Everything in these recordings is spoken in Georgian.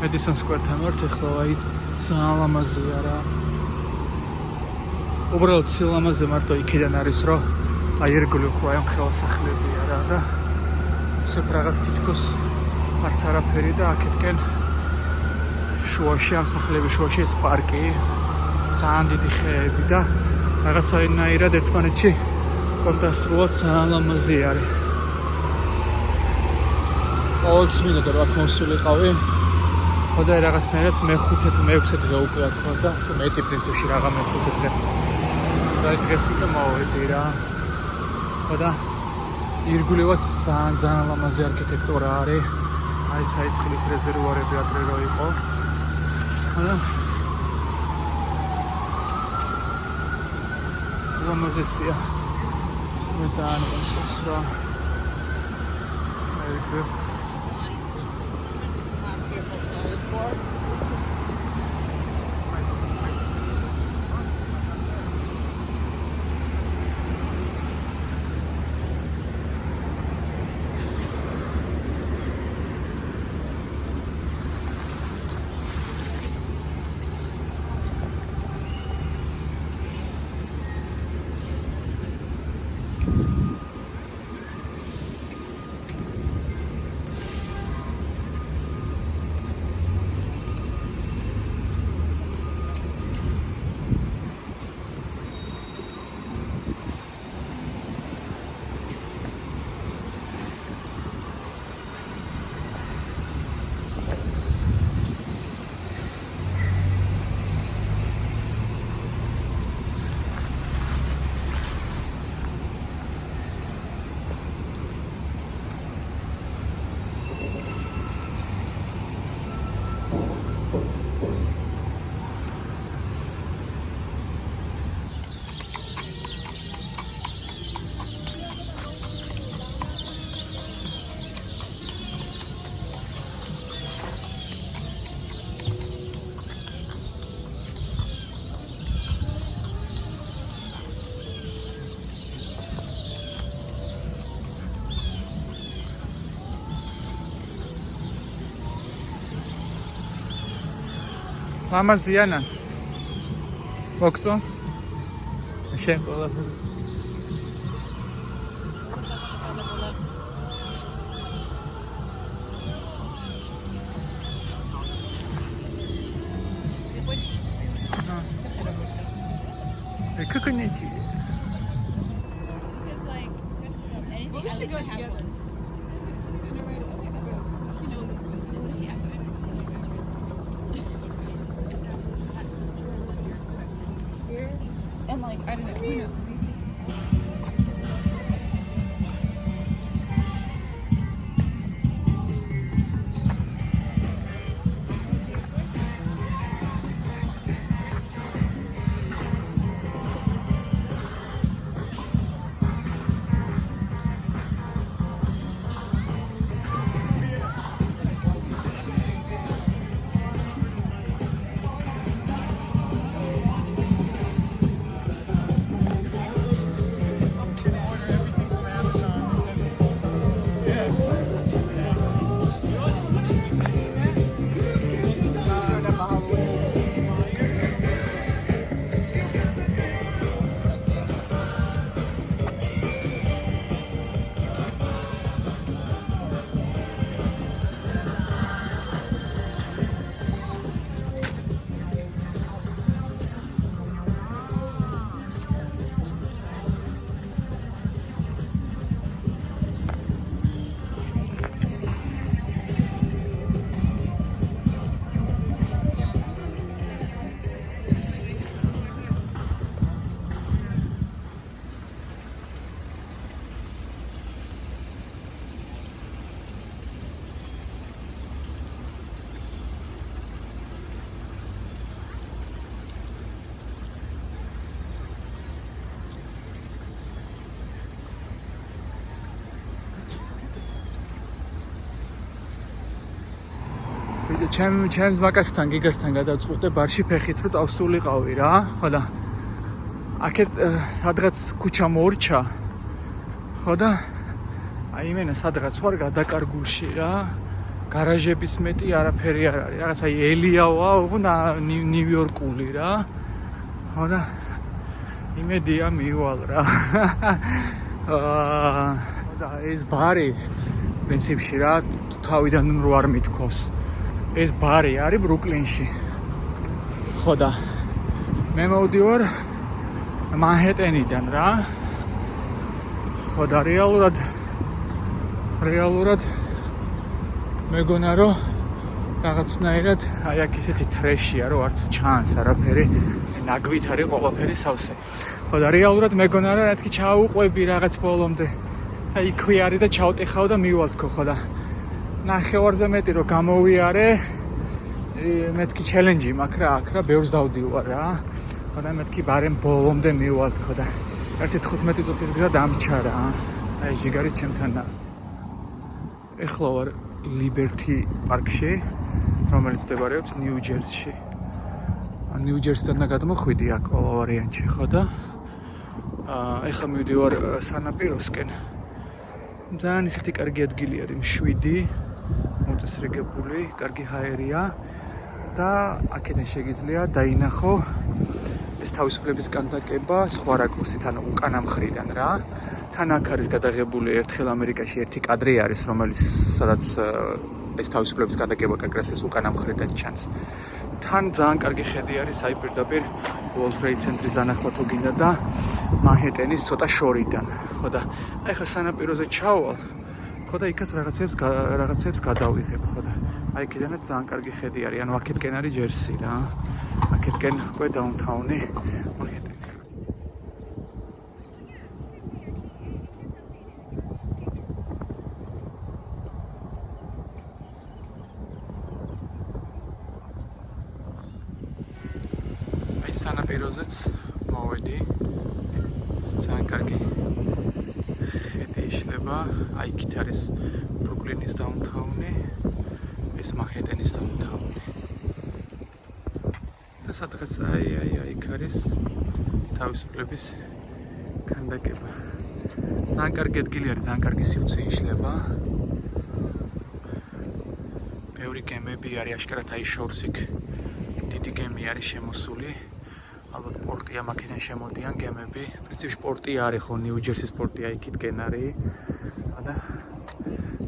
Madison Square-თან ვართ ახლა, აი ძალიან ლამაზია რა. უბრალოდ სილამაზე მარტო იქიდან არის, რომ აი ერგული ხო აი ამ ხელსახლებია რა. ისევ რაღაც თითქოს არც არაფერი და აქეთკენ შუაში ამ სახლების შუაში ეს პარკი, ძალიან დიდი ხეები და რაღაცაირად ერთმანეთში კონტრასტულად ძალიან ლამაზი არის. ყოველთვის მინდოდა რომ აქ მოსულიყავი. ხოდა რაღაცნაირად მე-5 მე-6 დღე უკვე აქ ვარ და მეტი პრინციპში რაღა მე-5 დღე. და დღეს უკვე მოვედი რა. ხოდა ირგვლივად ძალიან ლამაზი არქიტექტურა არის. აი საიწყლის რეზერვუარები აქ რო იყო. ხოდა ლამაზია. მე ძალიან მომწონს რა. აი ლამაზია ნან. მოგწონს? შენ ყველაფერი. Coconut. We should go together. And like, I don't know, who knows? ჩემს მაკასთან გიგასთან გადავწყვიტე ბარში ფეხით რომ წავსულიყავი რა. ხო და აქეთ სადღაც ქუჩა მორჩა. ხო და აი იმენა სადღაც ვარ გადაკარგულში რა. გარაჟების მეტი არაფერი არ არის. რაღაცა ელიავა, ნიუ-იორკული რა. ხო და იმედია მივალ რა. და ეს ბარი პრინციპში რა თავიდან რო არ მithქოს. ეს ბარი არის ბრუკლინში. ხო და მე მოვდივარ მანჰეტენიდან რა. ხო და რეალურად მეგონა რომ რაღაცნაირად აი აქ ისეთი ტრეშია რომ არც ჩანს არაფერი ნაგვით არის ყველაფერი სავსე. ხო და რეალურად მეგონა რომ მეთქი ჩაუყვები რაღაც ბოლომდე. აი იქვე არის და ჩავტეხავ და მივალთქო ხო და ნახევარზე მეტი რომ გამოვიარე მეთქი ჩელენჯი მაქვს რა აქ რა ბევრს დავდივარ რა. ხო და მეთქი ბარემ ბოლომდე მივალთქო და 15 წუთის გზა დამრჩა რა. აი ჟიგარი ჩემთანა. ეხლა ვარ ლიბერტი პარკში, რომელიც მდებარეობს ნიუ-ჯერსში. ნიუ-ჯერსიდან და გადმოხვიდი აქ ყველა ვარიანტში ხო და ეხლა მივდივარ სანაპიროსკენ. ძალიან ისეთი კარგი ადგილი არის, მშვიდი, მოწესრიგებული, კარგი ჰაერია და აქედან შეგიძლია დაინახო ეს თავისუფლების კანდაკება სხვა რაკურსით, ანუ უკანა მხრიდან რა. თან აქ არის გადაღებული ერთხელ ამერიკაში ერთი კადრი არის, სადაც ეს თავისუფლების კანდაკება გაკრას ეს უკანა მხრიდან ჩანს. თან ძალიან კარგი ხედი არის აი პირდაპირ World Trade Center-ის დანახვა თუ გინდა და მანჰეტენის ცოტა შორიდან. ხო და აი ხა სანაპიროზე ჩავალ. ხო და იქაც რაღაცებს გადავიღებ, ხო და აი იქიდანაც ძალიან კარგი ხედი არის. ანუ აქეთკენ არის ჯერსი რა. აქეთკენ უკვე დაუნთაუნი მანჰეტენი. სანაპიროზეც მოვედი. ძალიან კარგი ხედი იშლება. აი იქით არის ბრუკლინის დაუნთაუნი, ეს მანჰეტენის დაუნთაუნი. და სადღაც აი იქ არის თავისუფლების კანდაკება. ძალიან კარგი ადგილი არის, ძალიან კარგი სივრცე იშლება. ბევრი გემები არის აშკარად აი შორს იქ. დიდი გემი არის შემოსული. ალბათ პორტია მაქედან შემოდიან გემები. პრინციპში პორტი არის ხო ნიუ-ჯერსის პორტია იქითკენ არის. და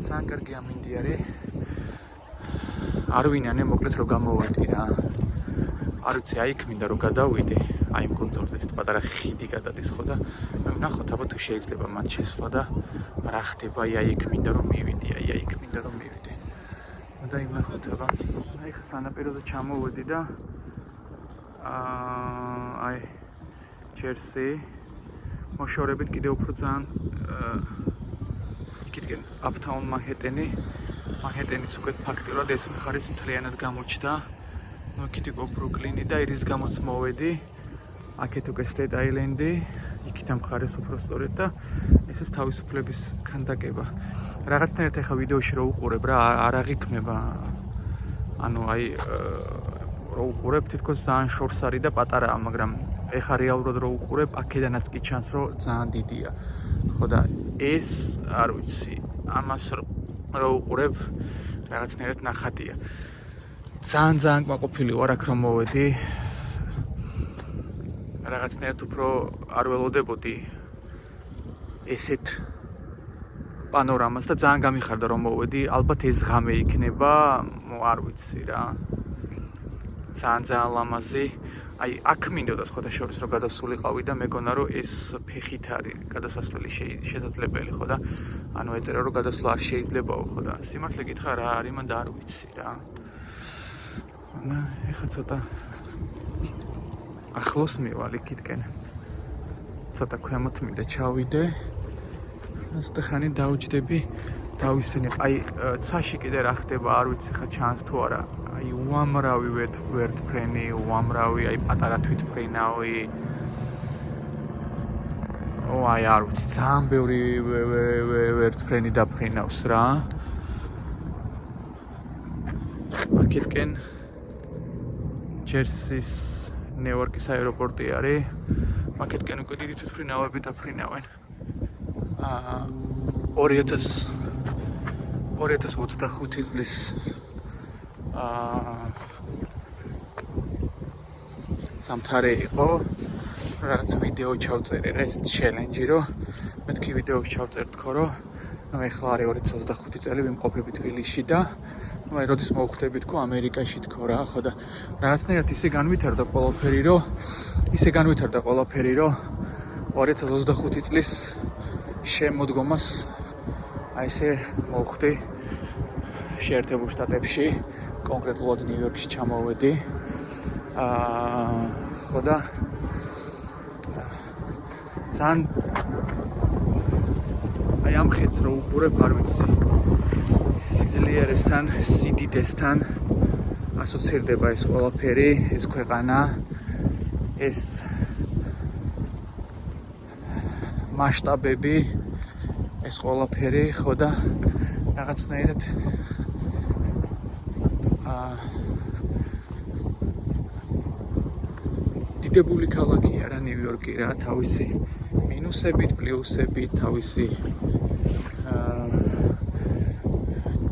ძალიან კარგი ამინდი არის. არ ვინანე მოკლედ რომ გამოვედი რა. არ ვიცი აი იქ მინდა რომ გადავიდე. აი იმ კონცერტზე ეს პატარა ხიდი გადადის ხო და ნახოთ აბა თუ შეიძლება მათ შესვლა და რა ხდება აი იქ მინდა რომ მივიდე. აი იქ მინდა რომ მივიდე. და იმ ნახოთ აბა. აი ხა სანაპიროზე ჩამოვედი და აი ჯერსი მოშორებით კიდე უფრო ძალიან იქითკენ აპტაუნ მანჰეტენის უკვე ფაქტიურად ეს მხარეს მთლიანად გამოჩნდა. ნუ იქით იყო ბრუკლინი და ირის გამოც მოვედი. აქეთ უკვე სტეიტ აილენდი, იქით ამ მხარეს უფრო სწორედ და ეს თავისუფლების კანდაკება. რაღაცნაირად ახლა ვიდეოში რო უყურებ რა არ აღიქმება. ანუ აი რო უყურებ თითქოს ძალიან შორს არის და პატარაა, მაგრამ ეხა რეალურად რო უყურებ, აქედანაც კი ჩანს რომ ძალიან დიდია. ხო და ეს არ ვიცი, ამას რო უყურებ რაღაცნაირად ნახატია. ძალიან კმაყოფილი ვარ აქ რომ მოვედი. რაღაცნაირად უფრო არ ველოდებოდი ესეთ პანორამას და ძალიან გამიხარდა რომ მოვედი. ალბათ ეს ღამე იქნება, არ ვიცი რა. ძალიან ლამაზი. აი აქ მინდოდა სხვათა შორის რომ გადასულიყავი და მეგონა რომ ეს ფეხით არის გადასასვლელი შესაძლებელი ხო და ანუ ეწერა რომ გადასვლა არ შეიძლებაო ხო და სიმართლე გითხრა რა არის მან და არ ვიცი რა. და ეხლა ცოტა ახლოს მივალ იქითკენ. ცოტა ქვემოთ მინდა ჩავიდე. ასეთ ხანი დავჯდები, დავისენებ. აი ცაში კიდე რა ხდება არ ვიცი ხა ჩანს თუ არა. აი უამრავი ვერტფრენი, უამრავი აი პატარა თვითფრენავი. აი არ ვიცი, ძალიან ბევრი ვერტფრენი დაფრენავს რა. აქეთკენ ჯერსის ნიუ-იორკის აეროპორტი არის. აქეთკენ უკვე დიდი თვითფრენავები დაფრენავენ. 2000 2025 წლის სამთარე იყო რაღაც ვიდეო ჩავწერე რა ეს ჩელენჯი რომ მეთქი ვიდეოს ჩავწერთქო რომ ეხლა არის 2025 წელი ვიმყოფები თბილისში და აი როდის მოვხვდები თქო ამერიკაში თქო რა ხო და რაღაცნაირად ისე განვითარდა ყველაფერი რომ 2025 წლის შემოდგომას აი ესე მოვხვდი შეერთებულ შტატებში კონკრეტულად ნიუ-იორკში ჩამოვედი ხო და ძალიან აი ამ ხედს რო უყურებ არ ვიცი სიძლიერესთან სიდიდესთან ასოცირდება ეს ყველაფერი ეს ქვეყანა ეს მასშტაბები ეს ყველაფერი ხო და რაღაცნაირად დიდებული ქალაქია რა ნიუ-იორკი რა თავისი მინუსებით პლუსებით თავისი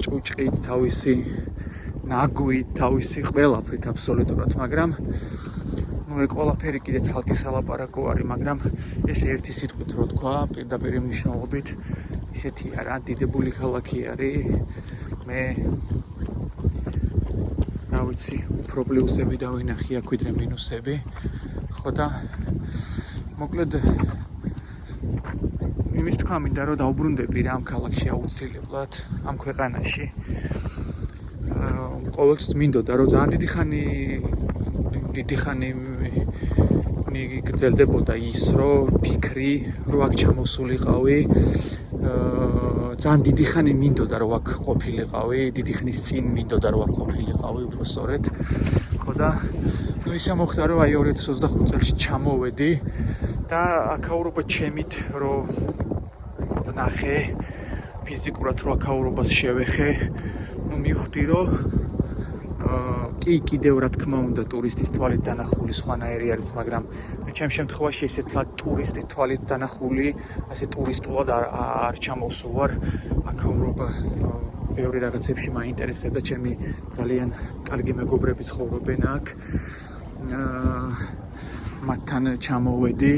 ჭუჭყით თავისი ნაგვით თავისი ყველაფრით აბსოლუტურად მაგრამ ეს ყველაფერი კიდე ცალკე სალაპარაკო არის მაგრამ ეს ერთი სიტყვით რო თქვა პირდაპირ მნიშვნელობით ისეთია რა დიდებული ქალაქი არის მე რა ვიცი უფრო პლუსები დავინახი აქ ვიდრე მინუსები ხო და მოკლედ იმის თქვა მინდა რომ დაუბრუნდები რა ამ ქალაქში აუცილებლად ამ ქვეყანაში ყოველთვის მინდოდა რომ ძალიან დიდი ხანი გრძელდებოდა ის რომ ფიქრი რომ აქ ჩამოსულიყავი ძალიან დიდი ხანი მინდოდა რომ აქ ყოფილიყავი დიდი ხნის წინ მინდოდა რომ აქ ყოფილიყავი უფრო სწორედ ხო და ისე მოხდა რომ აი 2025 წელს ჩამოვედი და აქაურობა ჩემით რომ ნახე ფიზიკურად რო აქაურობას შევეხე ну მივხვდი რომ კი კიდევ რა თქმა უნდა ტურისტის თვალით დანახული სხვანაირი არის მაგრამ ჩემ შემთხვევაში ესეთლა ტურისტის თვალით დანახული ასე ტურისტულად არ ჩამოვსულვარ აქაურობა ბევრი რაღაცებში მაინტერესებდა ჩემი ძალიან კარგი მეგობრები ცხოვრობენ აქ მათთან ჩამოვედი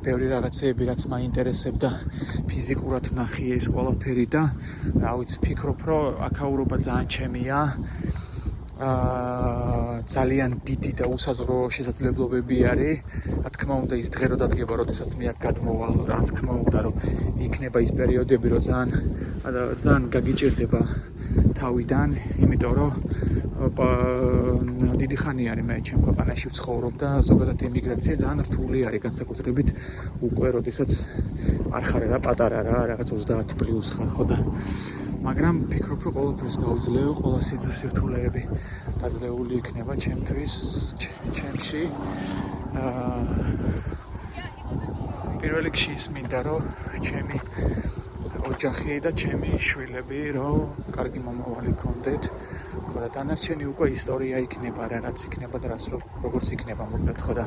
ბევრი რაღაცები რაც მაინტერესებდა ფიზიკურად ვნახე ეს ყველაფერი და რა ვიცი ფიქრობ რომ აქაურობა ძალიან ჩემია ძალიან დიდი და უსაზღვრო შესაძლებლობები არის რა თქმა უნდა ის დღე რო დადგება როდესაც მე აქ გადმოვალ რა თქმა უნდა რომ იქნება ის პერიოდები რომ ძალიან გაგიჭირდება თავიდან იმიტომ რომ დიდი ხანი არის მე ჩემ ქვეყანაში ვცხოვრობ და ზოგადად ემიგრაცია ძალიან რთული არის განსაკუთრებით უკვე როდესაც არ ხარ რა პატარა რა რაღაც 30 პლუს ხარ ხო და მაგრამ ფიქრობ რომ ყველაფერს დაუძლევ ყველა სირთულეები დაძლეული იქნება ჩემთვის ჩემში პირველ რიგში ის მინდა რომ ჩემი ოჯახი და ჩემი შვილები რომ კარგი მომავალი გქონდეთ ხო და დანარჩენი უკვე ისტორია იქნება რა რაც იქნება და როგორც იქნება მოკლედ ხო და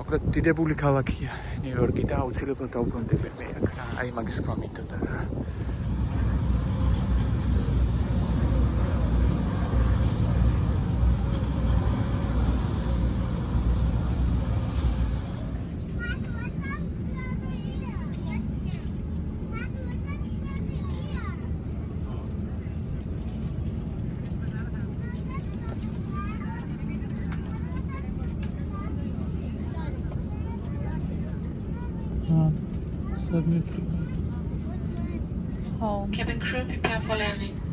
მოკლედ დიდებული ქალაქია ნიუ-იორკი და აუცილებლად დაუბრუნდები მე აქ რა აი მაგის თქვა მინდოდა რა Home. Cabin crew, prepare for landing.